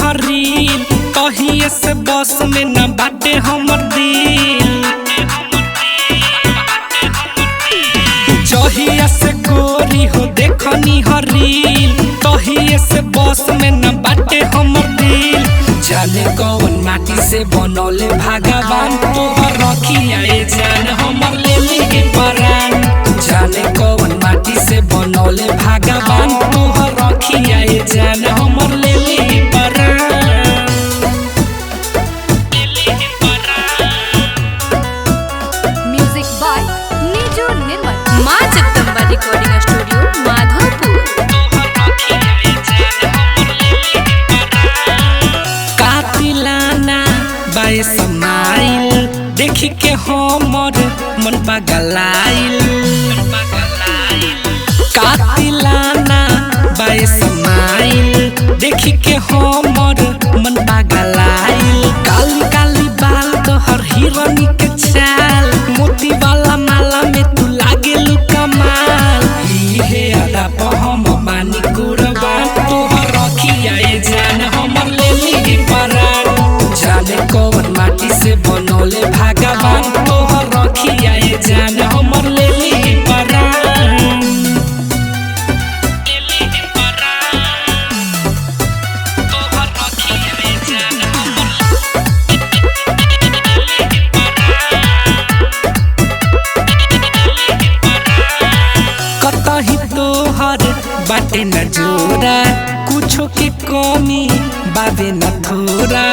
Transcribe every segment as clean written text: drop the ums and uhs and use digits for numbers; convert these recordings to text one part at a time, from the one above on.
हरील तहिए से बस में न बाटे हमर दिल। जहिया से गोरी हो देखनी हरील तहिए से बस में न बाटे हमर दिल। जाने कौन माटी से बनौले भगवान तोहर रखिया ए जान हमर लेली परान। जाने कौन माटी से बनौले भगवान तोहर रखिया ए जान हमर लेली परान। Music by Niju Nirmal. माँ जगदम्बा रिकॉर्डिंग स्टूडियो माधोपुर। कातिलाना बाय समाइल देखी के हमर मन पगलाइल। कातिलाना बाय समाइल देखी के हमर मन पगलाइल। काली काली बाल तोहर हिरनी के चाल मोती वाला माला में तू लागेलू कमाल। इहे अदा पर हम बानी कुर्बान तोहर रखिया ए जान हमर लेली परान। जाने कौन माटी से बनौले भगवान तोहर रखिया ए जान हमर लेली परान। तोहर रखिया ए जान कतही तोहर बाटे न जोरा कुछो के कमी बाबे न थोरा।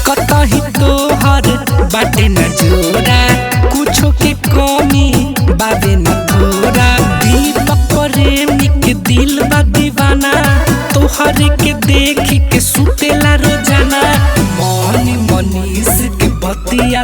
कतही तोहर बाटे न जोरा कुछो के कमी बाबे न थोरा। दीपक प्रेमी के दिल बा दीवाना तोहर के देख के सुतेला रोजाना। मनी मनीष के बतिया